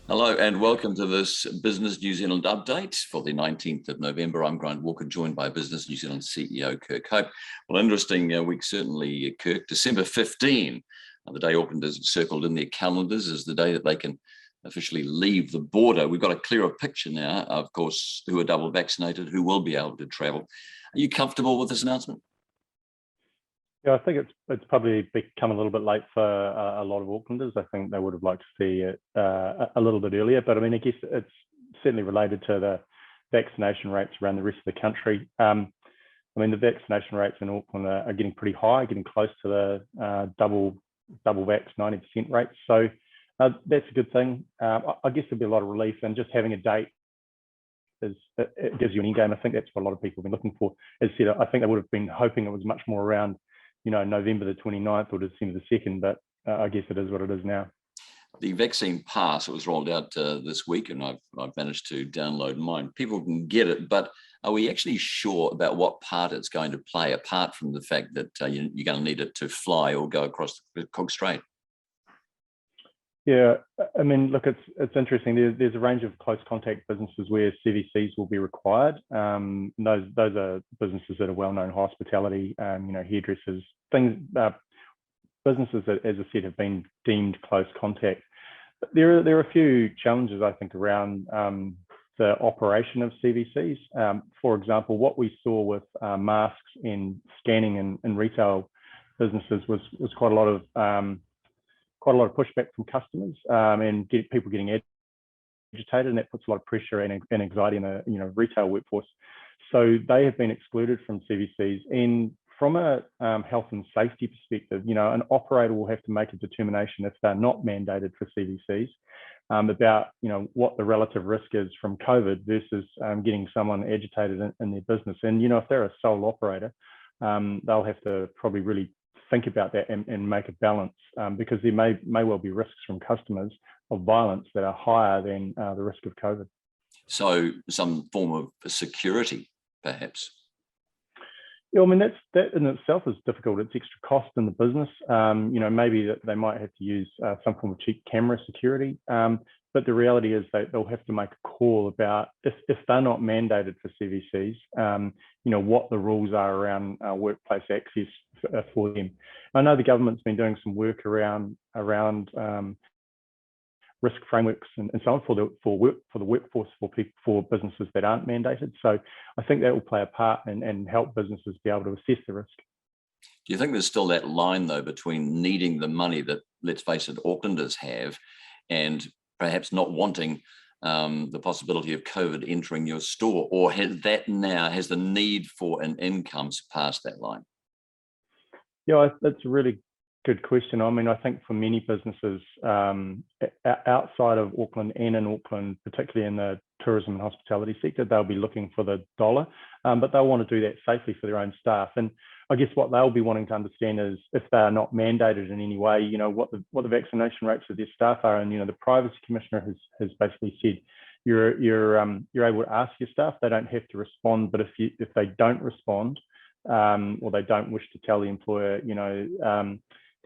Hello and welcome to this Business New Zealand update for the 19th of November. I'm Grant Walker, joined by Business New Zealand CEO Kirk Hope. Well, interesting week certainly, Kirk. December 15, the day Aucklanders circled in their calendars, is the day that they can officially leave the border. We've got a clearer picture now, of course, who are double vaccinated, who will be able to travel. Are you comfortable with this announcement? Yeah, I think it's probably become a little bit late for a lot of Aucklanders. I think they would have liked to see it a little bit earlier, but I mean, I guess it's certainly related to the vaccination rates around the rest of the country. I mean, the vaccination rates in Auckland are getting pretty high, getting close to the double vax 90% rates. So that's a good thing. I guess there'll be a lot of relief, and just having a date it gives you an end game. I think that's what a lot of people have been looking for. As I said, I think they would have been hoping it was much more around, November the 29th or December the 2nd, but I guess it is what it is now. The vaccine pass, it was rolled out this week, and I've managed to download mine. People can get it, but are we actually sure about what part it's going to play, apart from the fact that you're going to need it to fly or go across the Cook Strait? Yeah, I mean, look, it's interesting. There's a range of close contact businesses where CVCs will be required. Those are businesses that are well-known, hospitality, hairdressers, things, businesses that, as I said, have been deemed close contact. But there are a few challenges, I think, around the operation of CVCs. For example, what we saw with masks in scanning and retail businesses was quite a lot of pushback from customers and people getting agitated, and that puts a lot of pressure and anxiety in the retail workforce. So they have been excluded from CVCs. And from a health and safety perspective, an operator will have to make a determination, if they're not mandated for CVCs, about what the relative risk is from COVID versus getting someone agitated in their business. And if they're a sole operator, they'll have to probably really think about that and make a balance, because there may well be risks from customers of violence that are higher than the risk of COVID. So some form of security, perhaps. Yeah, I mean, that in itself is difficult. It's extra cost in the business. Maybe that they might have to use some form of cheap camera security. But the reality is they'll have to make a call about, if they're not mandated for CVCs, what the rules are around workplace access for them. I know the government's been doing some work around risk frameworks and so on for the workforce, for businesses that aren't mandated. So I think that will play a part and help businesses be able to assess the risk. Do you think there's still that line, though, between needing the money that, let's face it, Aucklanders have, and perhaps not wanting the possibility of COVID entering your store? Or has the need for an income surpassed that line? Yeah, that's a really good question. I mean, I think for many businesses outside of Auckland and in Auckland, particularly in the tourism and hospitality sector, they'll be looking for the dollar, but they'll want to do that safely for their own staff. And I guess what they'll be wanting to understand is, if they are not mandated in any way, what the vaccination rates of their staff are. And the Privacy Commissioner has basically said you're able to ask your staff; they don't have to respond. But if they don't respond, or they don't wish to tell the employer,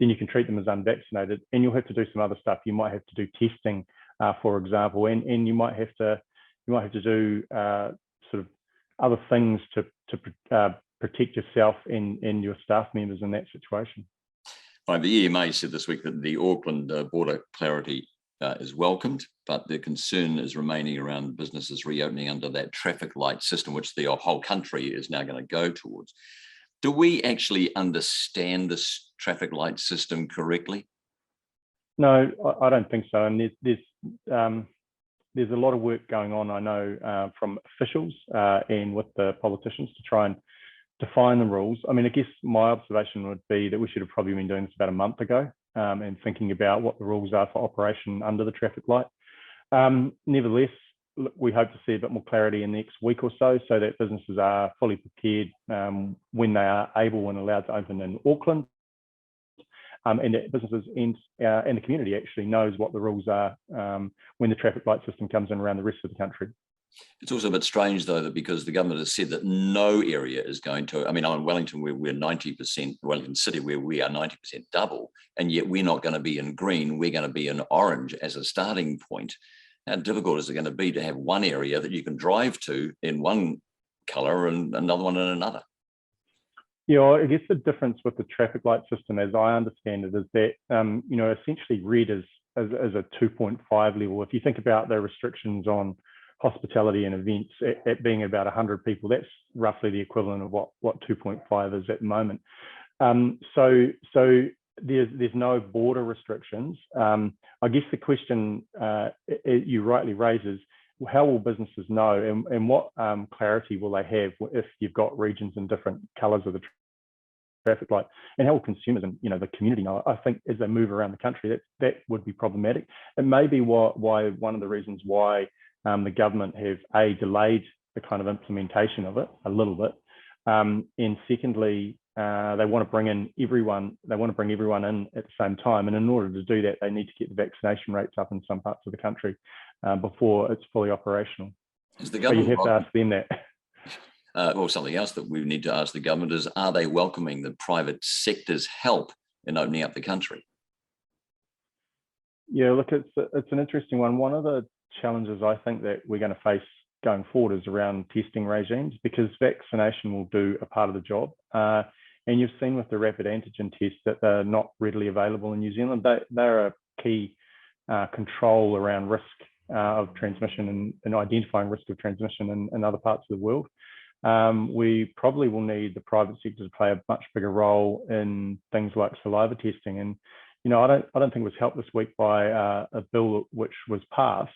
then you can treat them as unvaccinated, and you'll have to do some other stuff. You might have to do testing, for example, and you might have to do sort of other things to protect yourself and your staff members in that situation. Right, the EMA said this week that the Auckland border clarity is welcomed, but the concern is remaining around businesses reopening under that traffic light system, which the whole country is now going to go towards. Do we actually understand this traffic light system correctly? No, I don't think so. And there's a lot of work going on, I know, from officials and with the politicians to try and define the rules. I mean, I guess my observation would be that we should have probably been doing this about a month ago, and thinking about what the rules are for operation under the traffic light. Nevertheless, we hope to see a bit more clarity in the next week or so that businesses are fully prepared when they are able and allowed to open in Auckland, and that businesses and the community actually knows what the rules are when the traffic light system comes in around the rest of the country. It's also a bit strange, though, that because the government has said that no area is going to, I mean, I'm in Wellington, where we're 90%, Wellington City, where we are 90% double, and yet we're not going to be in green, we're going to be in orange as a starting point. How difficult is it going to be to have one area that you can drive to in one colour and another one in another? Yeah, I guess the difference with the traffic light system, as I understand it, is that essentially red is a 2.5 level. If you think about the restrictions on hospitality and events at being about 100 people, that's roughly the equivalent of what 2.5 is at the moment. So there's no border restrictions. I guess the question you rightly raise is, how will businesses know, and what clarity will they have if you've got regions in different colours of the traffic light, and how will consumers and the community know? I think as they move around the country, that would be problematic. It may be why one of the reasons why the government have delayed the kind of implementation of it a little bit, and secondly, they want to bring in everyone. They want to bring everyone in at the same time, and in order to do that, they need to get the vaccination rates up in some parts of the country before it's fully operational. Is the government? So you have to ask them that. Well, something else that we need to ask the government is: are they welcoming the private sector's help in opening up the country? Yeah, look, it's an interesting one. One of the challenges I think that we're going to face going forward is around testing regimes, because vaccination will do a part of the job. And you've seen with the rapid antigen tests that they're not readily available in New Zealand. They're a key control around risk of transmission and identifying risk of transmission in other parts of the world. We probably will need the private sector to play a much bigger role in things like saliva testing. And I don't think it was helped this week by a bill which was passed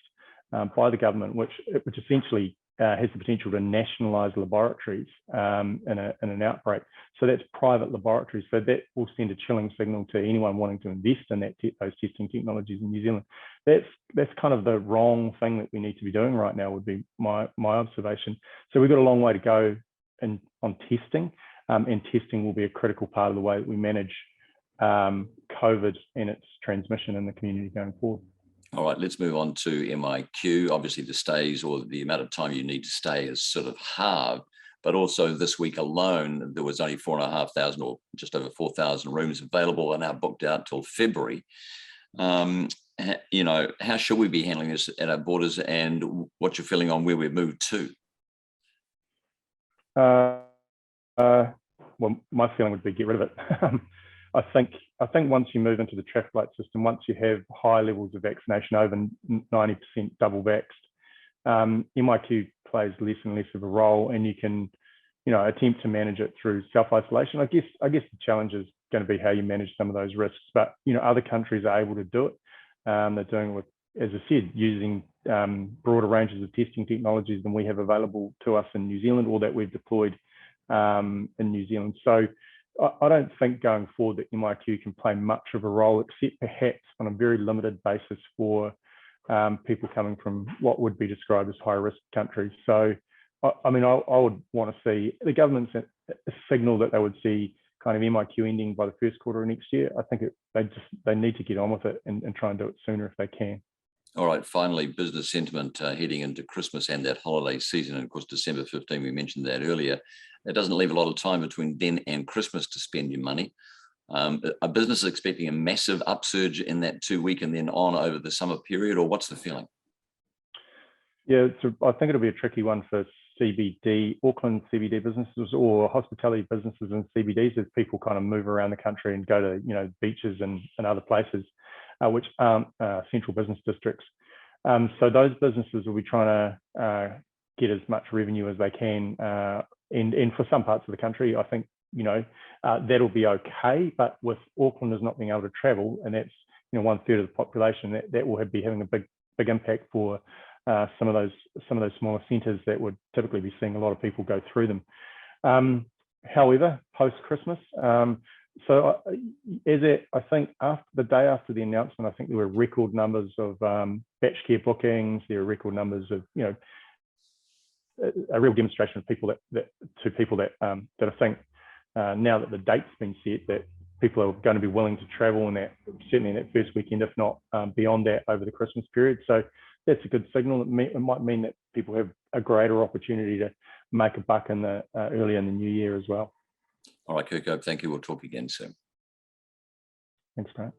by the government, which essentially has the potential to nationalise laboratories in an outbreak. So that's private laboratories. So that will send a chilling signal to anyone wanting to invest in those testing technologies in New Zealand. That's kind of the wrong thing that we need to be doing right now, would be my observation. So we've got a long way to go on testing, and testing will be a critical part of the way that we manage COVID and its transmission in the community going forward. All right, let's move on to MIQ. Obviously, the stays, or the amount of time you need to stay, is sort of halved. But also this week alone, there was only 4,500 or just over 4,000 rooms available, and now booked out till February. How should we be handling this at our borders, and what's your feeling on where we've moved to? Well, my feeling would be get rid of it. I think once you move into the traffic light system, once you have high levels of vaccination, over 90% double vaxxed, MIQ plays less and less of a role, and you can, attempt to manage it through self-isolation. I guess the challenge is going to be how you manage some of those risks. But other countries are able to do it. They're doing it with, as I said, using broader ranges of testing technologies than we have available to us in New Zealand, or that we've deployed in New Zealand. So I don't think going forward that MIQ can play much of a role, except perhaps on a very limited basis for people coming from what would be described as high-risk countries. So, I would want to see the government's a signal that they would see kind of MIQ ending by the first quarter of next year. I think they need to get on with it and try and do it sooner if they can. All right, finally, business sentiment heading into Christmas and that holiday season. And of course, December 15, we mentioned that earlier. It doesn't leave a lot of time between then and Christmas to spend your money. Are businesses expecting a massive upsurge in that 2 week and then on over the summer period, or what's the feeling? Yeah, I think it'll be a tricky one for Auckland CBD businesses or hospitality businesses in CBDs, as people kind of move around the country and go to beaches and other places which aren't central business districts. So those businesses will be trying to get as much revenue as they can, and for some parts of the country, I think that'll be okay. But with Aucklanders not being able to travel, and that's 1/3 of the population, that will be having a big impact for some of those smaller centres that would typically be seeing a lot of people go through them. However, post Christmas, so I think after the day after the announcement, I think there were record numbers of batch care bookings. There were record numbers of a real demonstration of people that I think now that the date's been set, that people are going to be willing to travel in that, certainly in that first weekend, if not beyond that, over the Christmas period. So that's a good signal. It might mean that people have a greater opportunity to make a buck early in the new year as well. All right, Kirko, thank you. We'll talk again soon. Thanks, Grant.